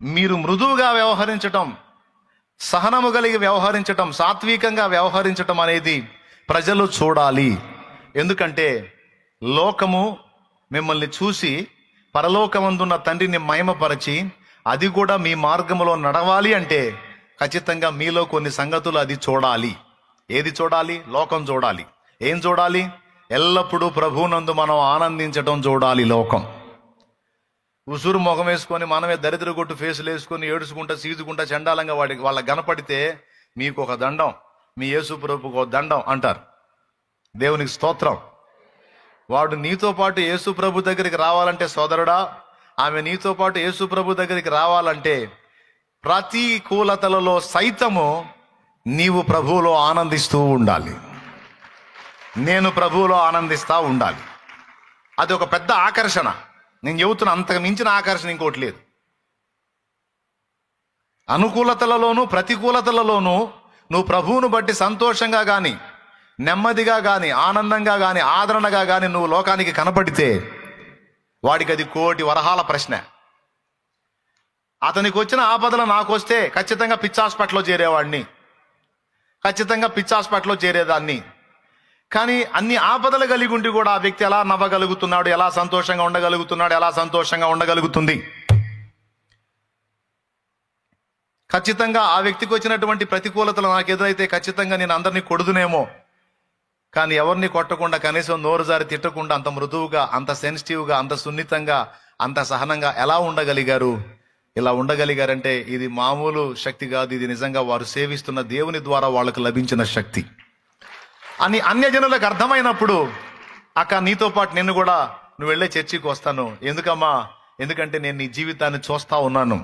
మీరు మృదువుగా వ్యవహరించటం, సహనము కలిగి వ్యవహరించటం, సాత్వికంగా వ్యవహరించటం అనేది ప్రజలు చూడాలి. ఎందుకంటే లోకము మిమ్మల్ని చూసి పరలోకమందున్న తండ్రిని మహిమపరచి అది కూడా మీ మార్గంలో నడవాలి అంటే ఖచ్చితంగా మీలో కొన్ని సంగతులు అది చూడాలి. ఏది చూడాలి? లోకం చూడాలి. ఏం చూడాలి? ఎల్లప్పుడూ ప్రభువునందు మనం ఆనందించటం చూడాలి. లోకం ఉసురు ముఖం వేసుకొని మనమే దరిద్ర కొట్టు ఫేసులు వేసుకొని ఏడుచుకుంటా సీజుకుంటా చండాలంగా వాళ్ళకి కనపడితే మీకు ఒక దండం, మీ యేసు ప్రభుకు ఒక దండం అంటారు. దేవునికి స్తోత్రం. వాడు నీతో పాటు యేసు ప్రభు దగ్గరికి రావాలంటే, సోదరుడా, ఆమె నీతో పాటు యేసు ప్రభు దగ్గరికి రావాలంటే ప్రతికూలతలలో సైతము నీవు ప్రభువులో ఆనందిస్తూ ఉండాలి. నేను ప్రభువులో ఆనందిస్తూ ఉండాలి. అది ఒక పెద్ద ఆకర్షణ. నేను చెబుతున్నా, అంతకు మించిన ఆకర్షణ ఇంకోటి లేదు. అనుకూలతలలోనూ ప్రతికూలతలలోనూ నువ్వు ప్రభువును బట్టి సంతోషంగా కానీ, నెమ్మదిగా కానీ, ఆనందంగా కానీ, ఆదరణగా కానీ నువ్వు లోకానికి కనపడితే వాడికి అది కోటి వరహాల ప్రశ్న. అతనికి వచ్చిన ఆపదలు నాకు వస్తే ఖచ్చితంగా పిచ్చి హాస్పిటల్లో చేరేవాడిని, ఖచ్చితంగా పిచ్చి హాస్పిటల్లో చేరేదాన్ని. కానీ అన్ని ఆపదలు కలిగి ఉండి కూడా ఆ వ్యక్తి ఎలా నవ్వగలుగుతున్నాడు, ఎలా సంతోషంగా ఉండగలుగుతున్నాడు, ఎలా సంతోషంగా ఉండగలుగుతుంది? ఖచ్చితంగా ఆ వ్యక్తికి వచ్చినటువంటి ప్రతికూలతలు నాకు ఎదురైతే ఖచ్చితంగా నేను అందరినీ కొడుదునేమో, కానీ ఎవరిని కొట్టకుండా, కనీసం నోరు జారి తిట్టకుండా అంత మృదువుగా, అంత సెన్సిటివ్గా, అంత సున్నితంగా, అంత సహనంగా ఎలా ఉండగలిగారు? ఇలా ఉండగలిగారంటే ఇది మామూలు శక్తి కాదు. ఇది నిజంగా వారు సేవిస్తున్న దేవుని ద్వారా వాళ్ళకు లభించిన శక్తి అని అన్యజనులకు అర్థమైనప్పుడు, అక్క నీతో పాటు నిన్ను కూడా నువ్వు వెళ్ళే చర్చికి వస్తాను. ఎందుకమ్మా? ఎందుకంటే నేను నీ జీవితాన్ని చూస్తా ఉన్నాను.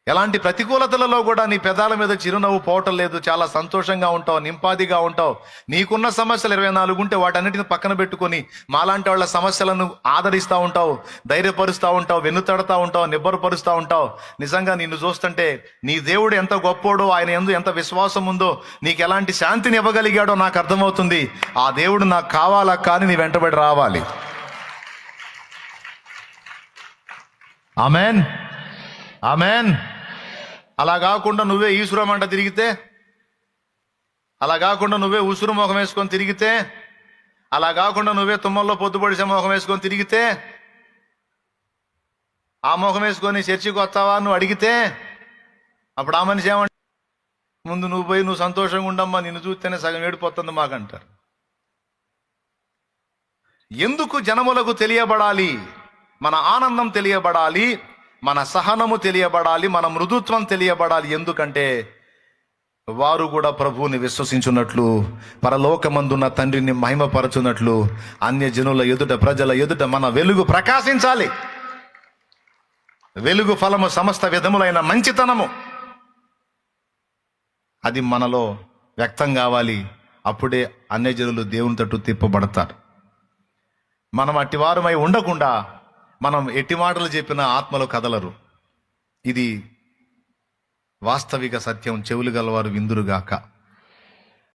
ఎలాంటి ప్రతికూలతలలో కూడా నీ పెదాల మీద చిరునవ్వు పోవటం లేదు. చాలా సంతోషంగా ఉంటావు, నింపాదిగా ఉంటావు. నీకున్న సమస్యలు 24 ఉంటే వాటన్నిటిని పక్కన పెట్టుకొని మాలాంటి వాళ్ళ సమస్యలను ఆదరిస్తూ ఉంటావు, ధైర్యపరుస్తూ ఉంటావు, వెన్నుతడతా ఉంటావు, నిబ్బరపరుస్తూ ఉంటావు. నిజంగా నిన్ను చూస్తుంటే నీ దేవుడు ఎంత గొప్పోడో, ఆయన యందు ఎంత విశ్వాసం ఉందో, నీకు ఎలాంటి శాంతిని ఇవ్వగలిగాడో నాకు అర్థమవుతుంది. ఆ దేవుడు నాకు కావాలా, కానీ నీ వెంటబడి రావాలి. Amen, amen. అలా కాకుండా నువ్వే ఈశ్వరమంట తిరిగితే, అలా కాకుండా నువ్వే ఉసురు ముఖం వేసుకొని తిరిగితే, అలా కాకుండా నువ్వే తుమ్మల్లో పొద్దుపడిసే ముఖం వేసుకొని తిరిగితే, ఆ ముఖం వేసుకొని చర్చికి వస్తావా నువ్వు అడిగితే, అప్పుడు ఆ మనిషి ఏమంట, ముందు నువ్వు పోయి నువ్వు సంతోషంగా ఉండమ్మా, నిన్ను చూస్తేనే సగం ఏడిపోతుంది మాకంటారు. ఎందుకు జనములకు తెలియబడాలి? మన ఆనందం తెలియబడాలి, మన సహనము తెలియబడాలి, మన మృదుత్వం తెలియబడాలి. ఎందుకంటే వారు కూడా ప్రభువుని విశ్వసించున్నట్లు, పరలోకమందున్న తండ్రిని మహిమపరచున్నట్లు అన్యజనుల ఎదుట, ప్రజల ఎదుట మన వెలుగు ప్రకాశించాలి. వెలుగు ఫలము సమస్త విధములైన మంచితనము, అది మనలో వ్యక్తం కావాలి. అప్పుడే అన్యజనులు దేవుని తట్టు తిప్పబడతారు. మనం అట్టివారమై ఉండకుండా మనం ఎట్టి మాటలు చెప్పినా ఆత్మలో కదలరు. ఇది వాస్తవిక సత్యం. చెవులు గలవారు విందురుగాక.